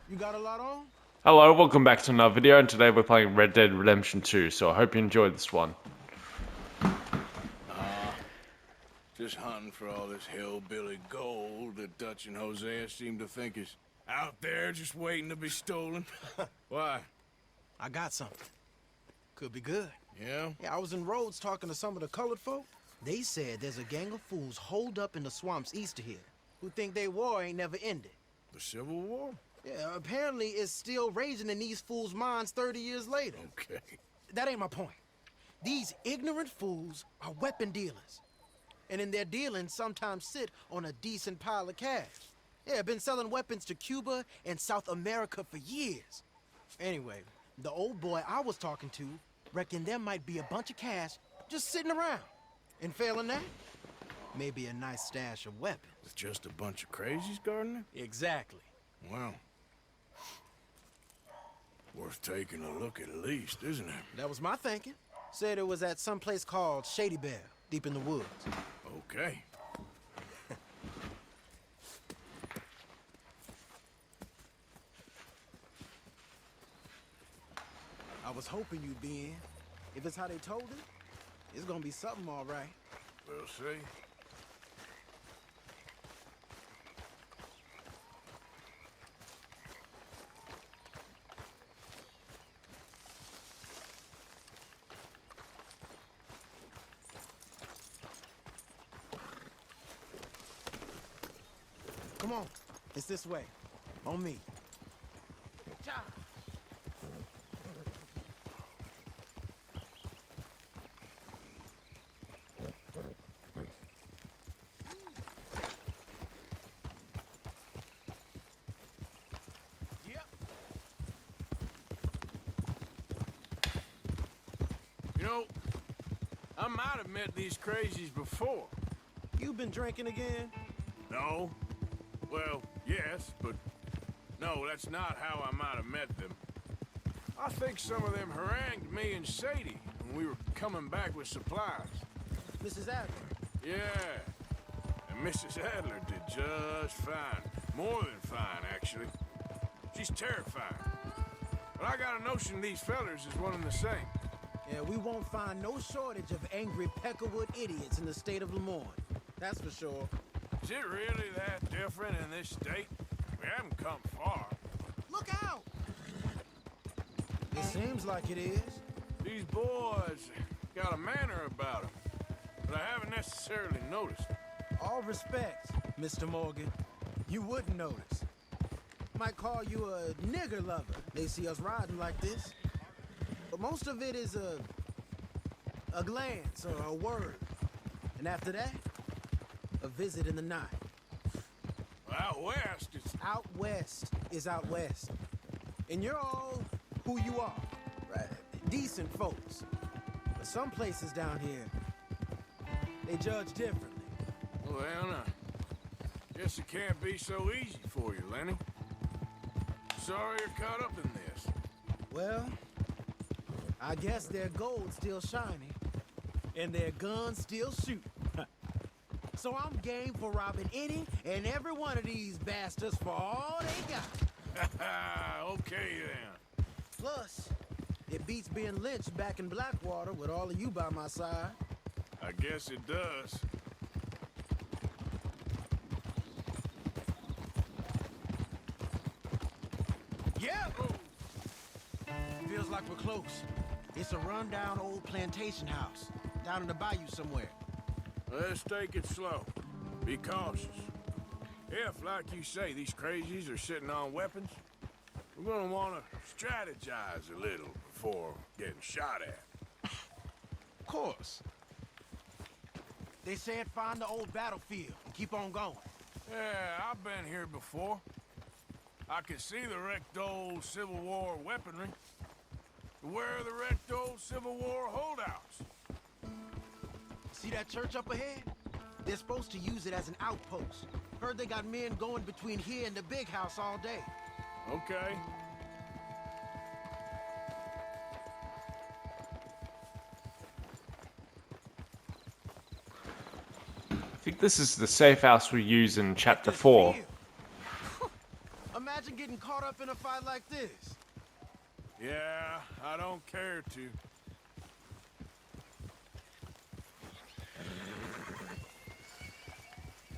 You got a lot on? Hello, welcome back to another video, and today we're playing Red Dead Redemption 2, so I hope you enjoyed this one. Just hunting for all this hillbilly gold that Dutch and Hosea seem to think is out there just waiting to be stolen. Why? I got something. Could be good. Yeah? Yeah, I was in Rhodes talking to some of the colored folk. They said there's a gang of fools holed up in the swamps east of here who think their war ain't never ended. The Civil War? Yeah, apparently it's still raging in these fools' minds 30 years later. Okay. That ain't my point. These ignorant fools are weapon dealers. And in their dealings sometimes sit on a decent pile of cash. Yeah, been selling weapons to Cuba and South America for years. Anyway, the old boy I was talking to reckoned there might be a bunch of cash just sitting around. And failing that, maybe a nice stash of weapons. With just a bunch of crazies, Gardner? Exactly. Well, worth taking a look at least, isn't it? That was my thinking. Said it was at some place called Shady Belle, deep in the woods. Okay. I was hoping you'd be in. If it's how they told it, it's gonna be something all right. We'll see. Come on, it's this way. On me. Cha. Yep. You know, I might have met these crazies before. You been drinking again? No. Well, yes, but no, that's not how I might have met them. I think some of them harangued me and Sadie when we were coming back with supplies. Mrs. Adler. Yeah, and Mrs. Adler did just fine. More than fine, actually. She's terrifying. But I got a notion these fellers is one and the same. Yeah, we won't find no shortage of angry Peckerwood idiots in the state of Lemoyne. That's for sure. Is it really that different in this state? We haven't come far. Look out! It seems like it is. These boys got a manner about them, but I haven't necessarily noticed. All respect, Mr. Morgan. You wouldn't notice. Might call you a nigger lover. They see us riding like this. But most of it is a glance or a word. And after that, a visit in the night. Out west, it's... Out west is out west. And you're all who you are, right? Decent folks. But some places down here, they judge differently. Well, I guess it can't be so easy for you, Lenny. Sorry you're caught up in this. Well, I guess their gold's still shining, and their guns still shoot. So I'm game for robbing any and every one of these bastards for all they got. Okay, then. Plus, it beats being lynched back in Blackwater with all of you by my side. I guess it does. Yeah! Feels like we're close. It's a rundown old plantation house, down in the bayou somewhere. Let's take it slow. Be cautious. If, like you say, these crazies are sitting on weapons, we're gonna want to strategize a little before getting shot at. Of course. They said find the old battlefield and keep on going. Yeah, I've been here before. I can see the wrecked old Civil War weaponry. Where are the wrecked old Civil War holdouts? See that church up ahead? They're supposed to use it as an outpost. Heard they got men going between here and the big house all day. Okay. I think this is the safe house we use in Chapter Just 4. feel. Imagine getting caught up in in a fight like this? Yeah, I don't care to.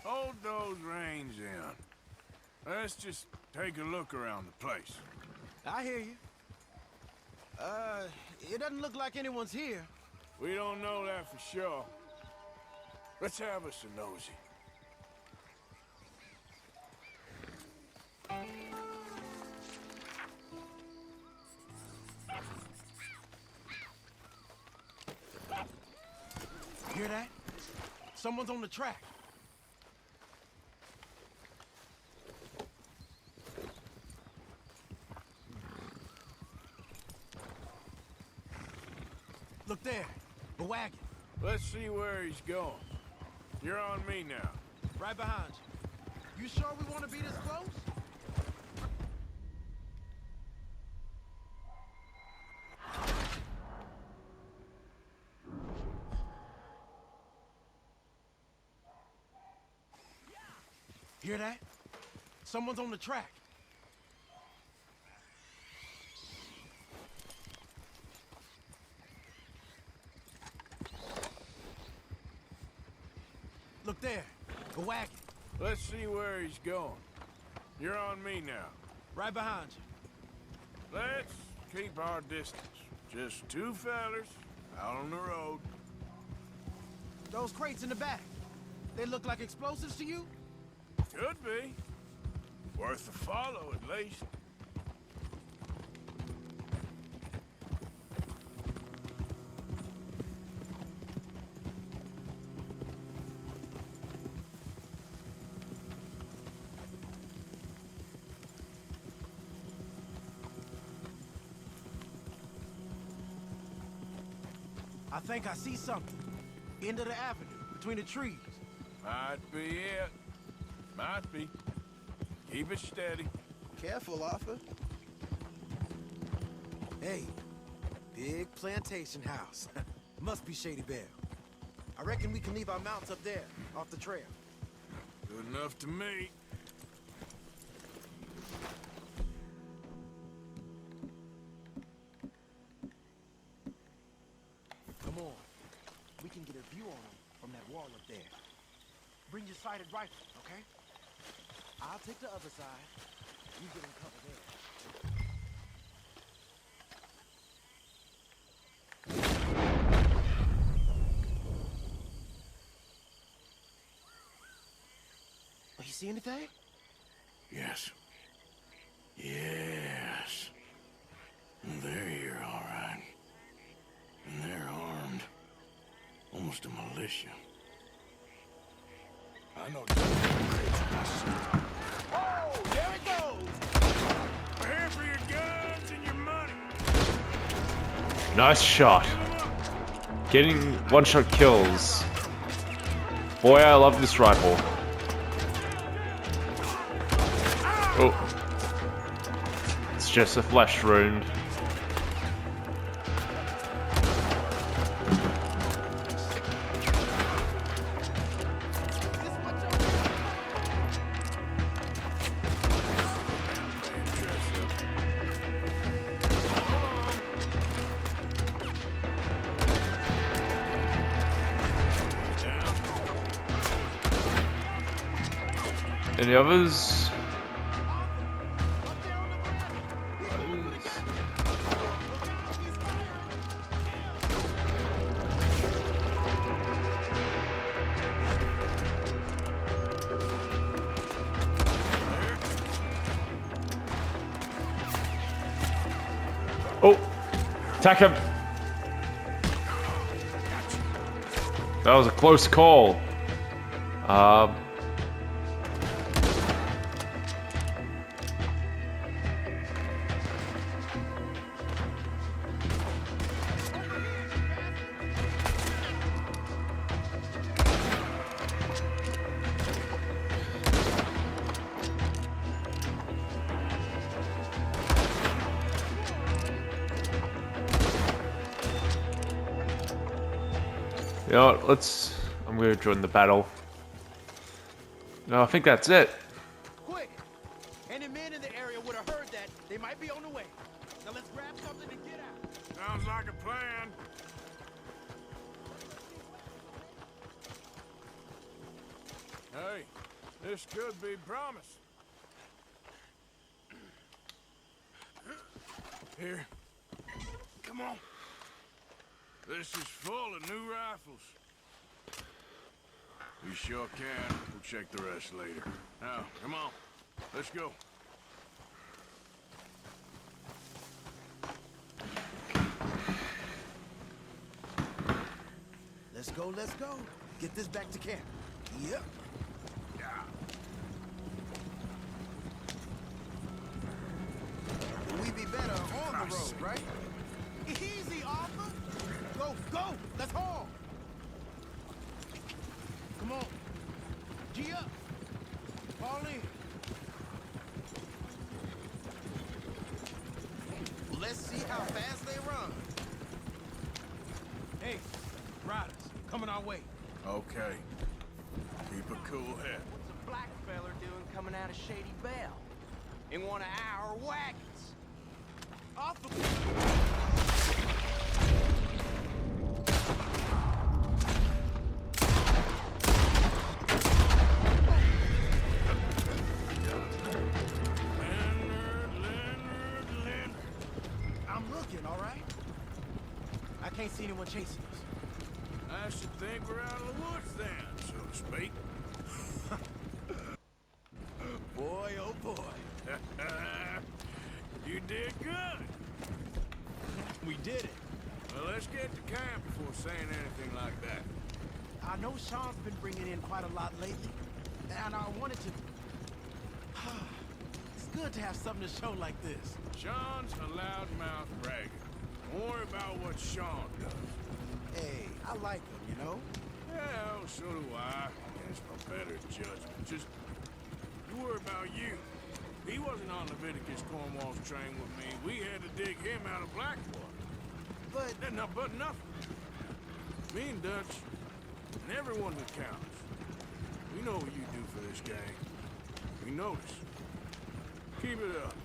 Hold those reins in. Let's just take a look around the place. I hear you. It doesn't look like anyone's here. We don't know that for sure. Let's have us a nosy. Hear that? Someone's on the track. Look there, a wagon. Let's see where he's going. You're on me now. Right behind you. You sure we want to be this close? Hear that? Someone's on the track. Look there, a wagon. Let's see where he's going. You're on me now. Right behind you. Let's keep our distance. Just two fellers out on the road. Those crates in the back, they look like explosives to you? Could be. Worth a follow, at least. I think I see something. End of the avenue, between the trees. Might be it. Might be. Keep it steady. Careful, Arthur. Hey, big plantation house. Must be Shady Belle. I reckon we can leave our mounts up there, off the trail. Good enough to me. Come on. We can get a view on them from that wall up there. Bring your sighted rifle, okay? I'll take the other side. You get in cover there. Oh, you see anything? Yes. Yes. They're here, all right. And they're armed. Almost a militia. I know just Oh, there it goes! we're here for your guns and your money. Nice shot. Getting one-shot kills. Boy, I love this rifle. Oh. It's just a flesh wound. Any others? Oh! Attack him! That was a close call. You know what, I'm gonna join the battle. No, I think that's it. Quick! Any men in the area would have heard that. They might be on the way. Now let's grab something and get out. Sounds like a plan. Hey, this could be promise. Here. Come on. This is full of new rifles. You sure can. We'll check the rest later. Now, come on. Let's go. Let's go, let's go. Get this back to camp. Yep. Yeah. We be better on the road, right? Easy, Arthur. Go, go. Let's haul. Come on. G up. Fall in. Let's see how fast they run. Hey, riders, coming our way. Okay. Keep a cool head. What's a black feller doing coming out of Shady Belle? In one of our wagons? Arthur. Leonard. I'm looking, all right? I can't see anyone chasing us. I should think we're out of the woods then, so to speak. Boy, oh boy. You did good. We did it. Well, let's get to camp before saying anything like that. I know Sean's been bringing in quite a lot lately, and I wanted to... It's good to have something to show like this. Sean's a loudmouth bragger. Don't worry about what Sean does. Hey, I like him, you know? Yeah, well, so do I. Against my better judgment. Just, you worry about you. He wasn't on Leviticus Cornwall's train with me. We had to dig him out of Blackwater. But... But nothing. Me and Dutch, and everyone that counts. We know what you do for this gang. We notice. Keep it up.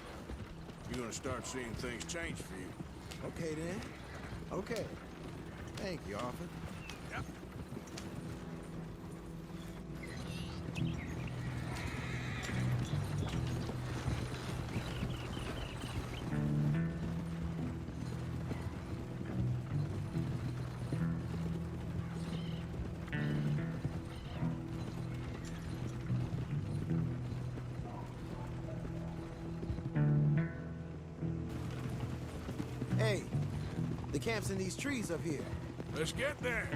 You're gonna start seeing things change for you. Okay, then. Okay. Thank you, Arthur. Yep. Hey, the camp's in these trees up here. Let's get there.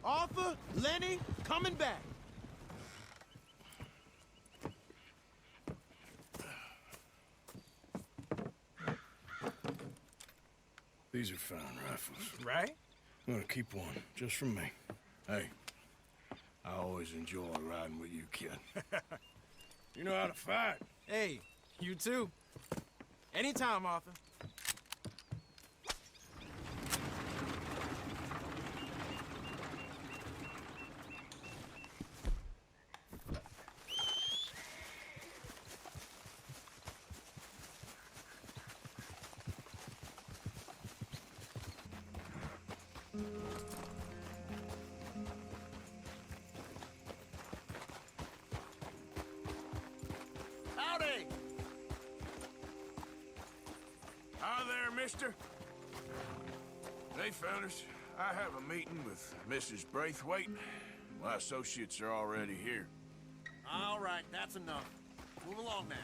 Arthur, Lenny, coming back. These are fine rifles. Right? I'm gonna keep one, just for me. Hey, I always enjoy riding with you, kid. You know how to fight. Hey, you too. Anytime, Arthur. Howdy! Hi there, mister. Hey, fellas. I have a meeting with Mrs. Braithwaite. My associates are already here. All right, that's enough. Move along now.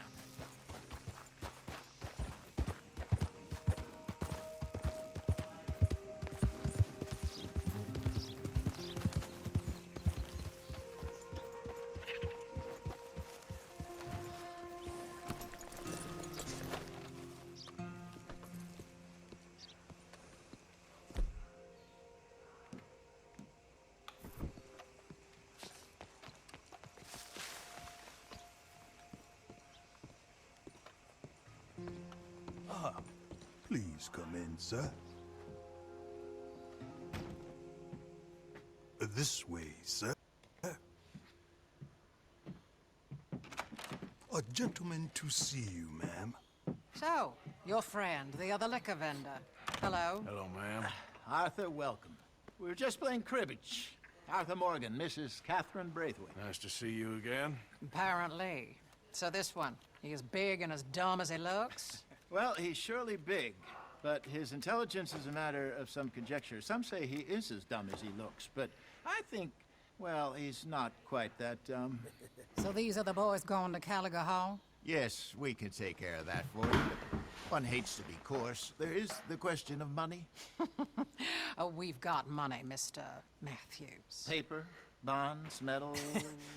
Please come in, sir. This way, sir. A gentleman to see you, ma'am. So, your friend, the other liquor vendor. Hello. Hello, ma'am. Arthur, welcome. We were just playing cribbage. Arthur Morgan, Mrs. Catherine Braithwaite. Nice to see you again. Apparently. So this one, he is big and as dumb as he looks? Well, he's surely big, but his intelligence is a matter of some conjecture. Some say he is as dumb as he looks, but I think, well, he's not quite that dumb. So these are the boys going to Caliga Hall? Yes, we can take care of that for you. One hates to be coarse. There is the question of money. Oh, we've got money, Mr. Matthews. Paper, bonds, metal.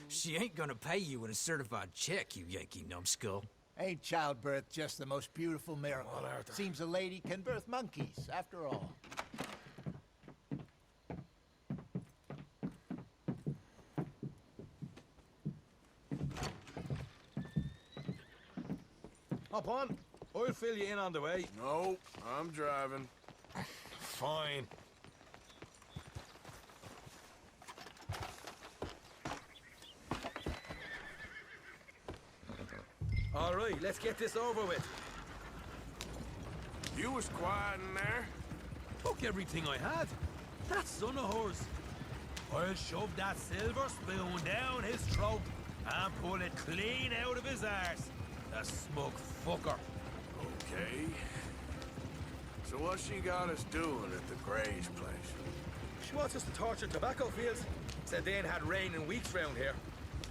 She ain't gonna pay you in a certified check, you Yankee numbskull. Ain't childbirth just the most beautiful miracle? Seems a lady can birth monkeys, after all. Hop on. I'll fill you in on the way. No, I'm driving. Fine. All right, let's get this over with. You was quiet in there. Took everything I had. That son of hers. I'll shove that silver spoon down his throat and pull it clean out of his arse. The smug fucker. Okay. So what she got us doing at the Gray's place? She wants us to torture tobacco fields. Said they ain't had rain in weeks round here.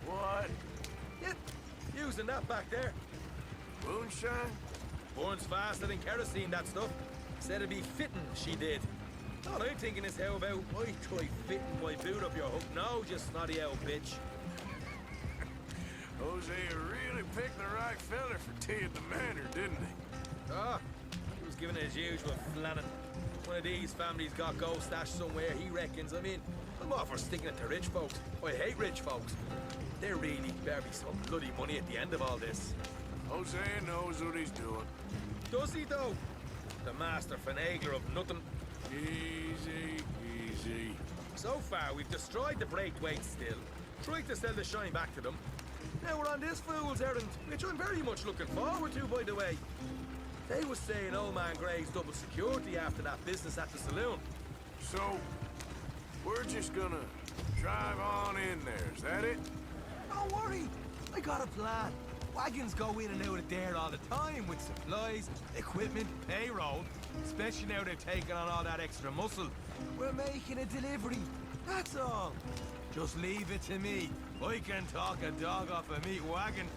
What? Yep, using that back there. Moonshine? Burns faster than kerosene, that stuff. Said it'd be fitting, she did. All I'm thinking is how about I try fitting my boot up your hook now, you snotty old bitch. Hosea really picked the right fella for tea at the manor, didn't he? Ah, he was giving it his usual flannin'. One of these families got gold stashed somewhere, he reckons. I mean, I'm all for sticking it to rich folks. I hate rich folks. There really better be some bloody money at the end of all this. Hosea knows what he's doing. Does he, though? The master finagler of nothing. Easy, easy. So far, we've destroyed the Braithwaite still. Tried to sell the shine back to them. Now we're on this fool's errand, which I'm very much looking forward to, by the way. They was saying old man Gray's double security after that business at the saloon. So, we're just gonna drive on in there, is that it? Don't worry, I got a plan. Wagons go in and out of there all the time with supplies, equipment, payroll. Especially now they're taking on all that extra muscle. We're making a delivery, that's all. Just leave it to me. I can talk a dog off a meat wagon.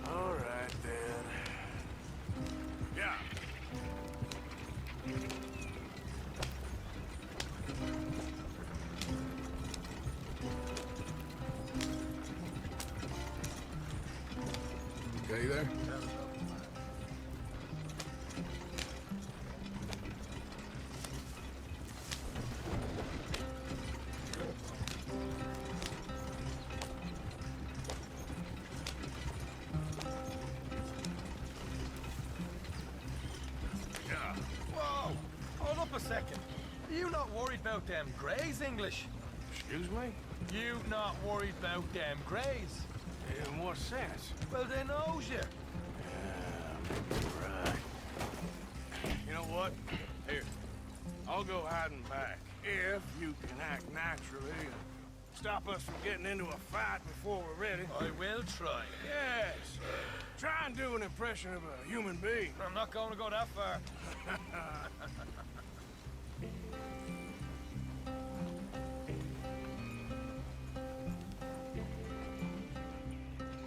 All right, then. Yeah. Okay there? Whoa! Hold up a second. Are you not worried about them Greys, English? Excuse me? You not worried about them Greys? In what sense? Well, they knows you. Right. You know what? Here, I'll go hiding back. If you can act naturally and stop us from getting into a fight before we're ready. I will try. Yes. Try and do an impression of a human being. I'm not going to go that far.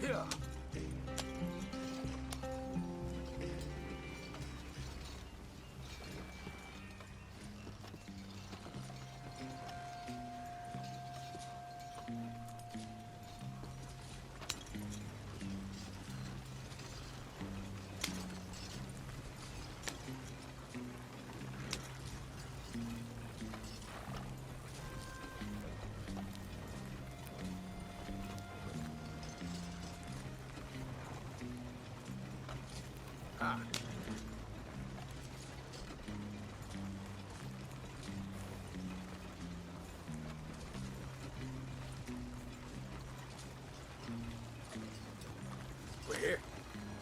Here.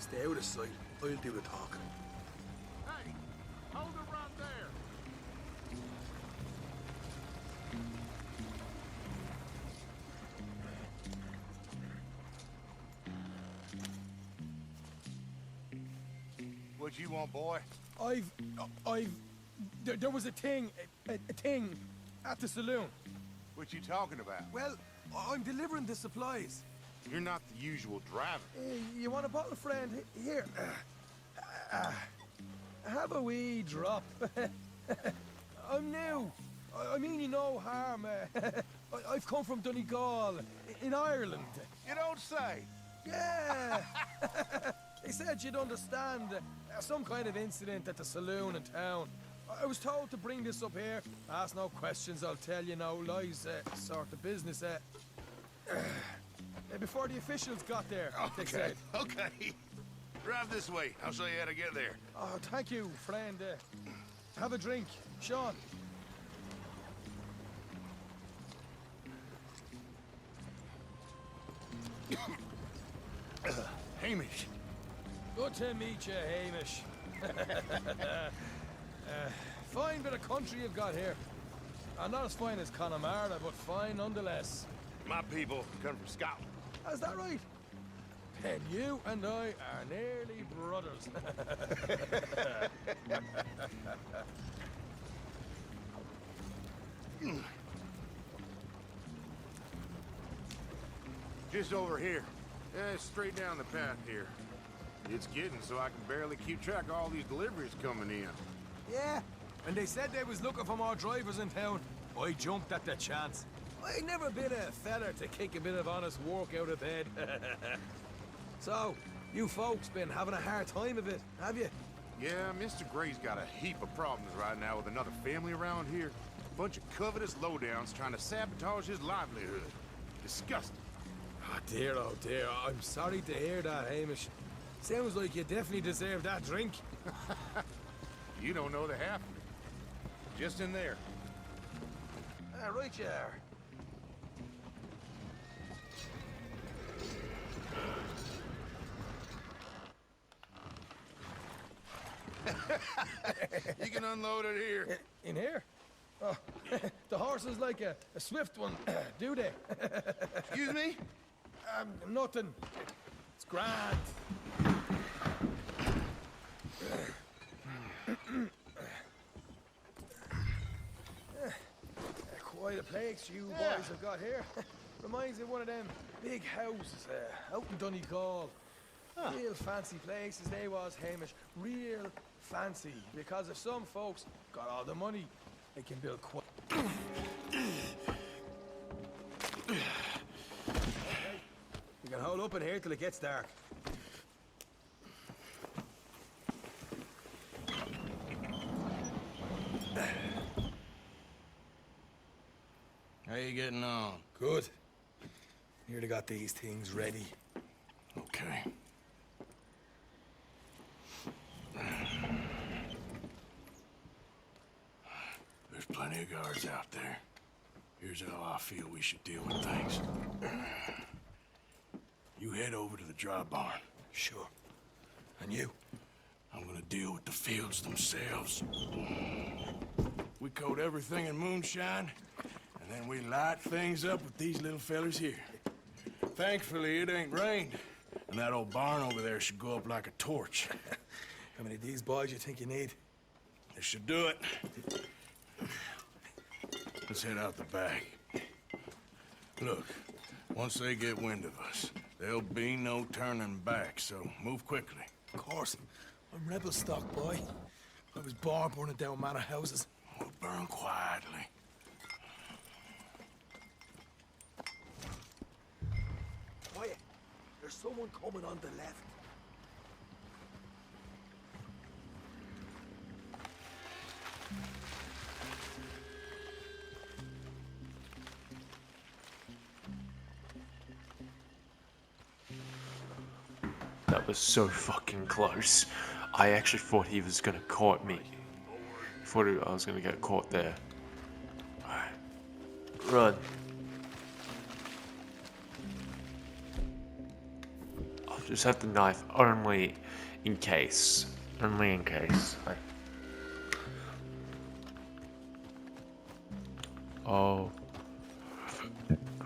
Stay out of sight. I'll do the talking. Hey, hold it right there. What you want, boy? There was a thing at the saloon. What you talking about? Well, I'm delivering the supplies. You're not the usual driver. You want a bottle, friend? Here. Have a wee drop. I'm new. I mean you no harm. I've come from Donegal, in Ireland. You don't say. Yeah. They said you'd understand some kind of incident at the saloon in town. I was told to bring this up here. Ask no questions, I'll tell you no lies, sort of business. Before the officials got there, they said. Okay. Drive this way. I'll show you how to get there. Oh, thank you, friend. Have a drink. Sean. Hamish. Good to meet you, Hamish. Fine bit of country you've got here. Not as fine as Connemara, but fine nonetheless. My people come from Scotland. Is that right? Then you and I are nearly brothers. Just over here. Straight down the path here. It's getting so I can barely keep track of all these deliveries coming in. Yeah, and they said they was looking for more drivers in town. I jumped at the chance. I never been a feller to kick a bit of honest work out of bed. So, you folks been having a hard time of it, have you? Yeah, Mr. Gray's got a heap of problems right now with another family around here. Bunch of covetous lowdowns trying to sabotage his livelihood. Disgusting. Oh dear, I'm sorry to hear that, Hamish. Sounds like you definitely deserve that drink. You don't know the half of it. Just in there. Right you are. You can unload it here. In here? Oh, the horse is like a swift one, do they? Excuse me? Nothing. It's grand. Quite a place you boys have got here. Reminds me of one of them big houses out in Donegal. Real fancy places they was, Hamish. Real fancy. Because if some folks got all the money, they can build quite... You can hold up in here till it gets dark. How you getting on? Good. Nearly got these things ready. Okay. There's plenty of guards out there. Here's how I feel we should deal with things. You head over to the dry barn. Sure. And you? I'm gonna deal with the fields themselves. We coat everything in moonshine, and then we light things up with these little fellers here. Thankfully, it ain't rained, and that old barn over there should go up like a torch. How many of these boys you think you need? This should do it. Let's head out the back. Look, once they get wind of us, there'll be no turning back, so move quickly. Of course. I'm rebel stock, boy. I was born burning down manor houses. We'll burn quietly. Quiet. There's someone coming on the left. That was so fucking close. I actually thought he was gonna caught me. I thought I was gonna get caught there. Alright. Run. Oh, just have the knife only in case. Only in case. Oh.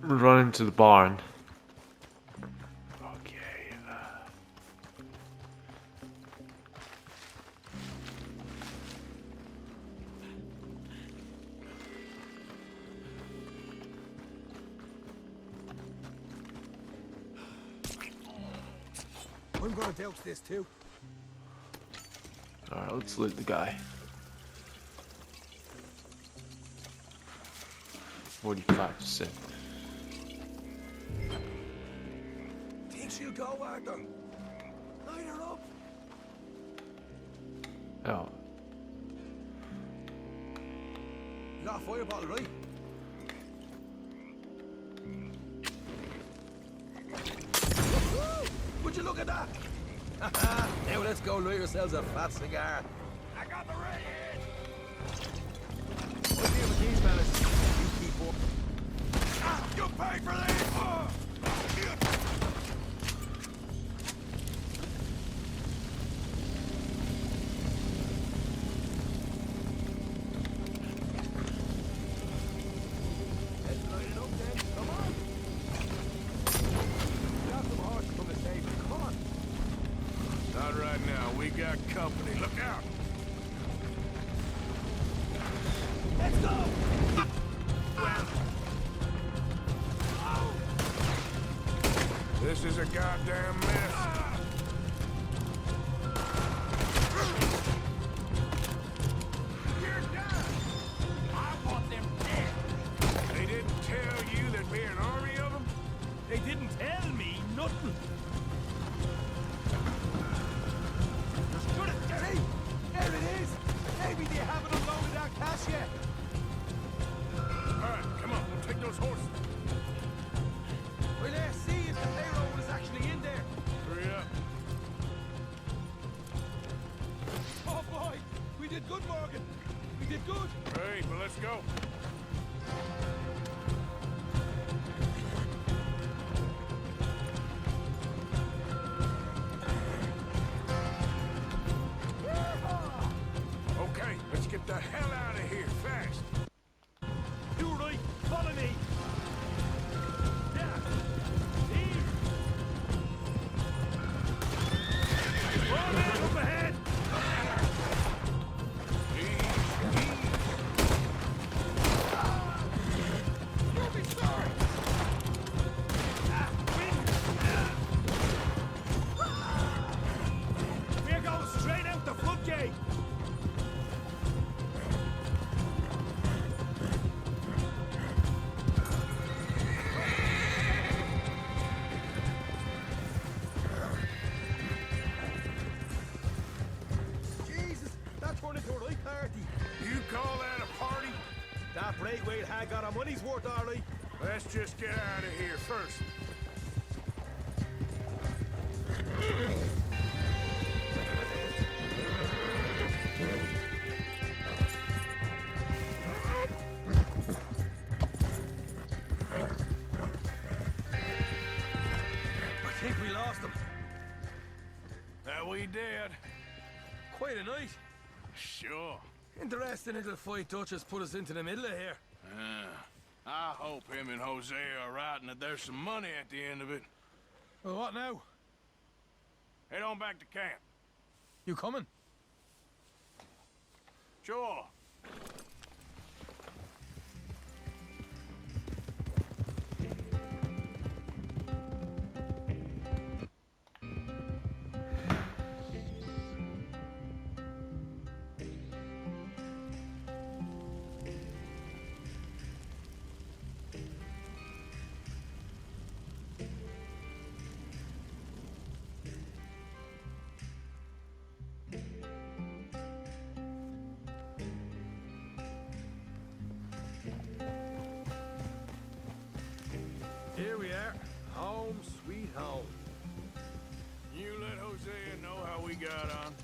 Run into the barn. Okay. I'm gonna douse this too. Alright, let's loot the guy. 45%. Think she'll go, Arthur? Light her up. Oh. You got a fireball, right? Would you look at that? Now let's go light ourselves a fat cigar. I got the red head. What's the with these fellas? You keep up. You pay for these! Let's light it up then. Come on. Got some horse from the stable. Come on. Not right now. We got company. Look out! Let's go! This is a goddamn mess. You're done. I want them dead. They didn't tell you there'd be an army of them? They didn't tell me nothing. Hey, there it is. Maybe they haven't unloaded our cash yet. All right, come on. We'll take those horses. Well, let's see if the payroll is actually in there. Hurry up. Oh boy, we did good, Morgan. We did good. Great, well, let's go. Okay, let's get the hell out of here fast. You right, follow me. Yeah. Here. Oh, man, up ahead. You'll be sorry. We're going straight out the floodgate. Jesus, that turned into a right party. You call that a party? That Braithwaite had got our money's worth, all right. Let's just get out of here first. I think we lost them. That we did. Quite a night. Sure. Interesting little fight Dutch has put us into the middle of here. I hope him and Jose are right and that there's some money at the end of it. Well, what now? Head on back to camp. You coming? Sure. Here we are. Home sweet home. You let Hosea know how we got on.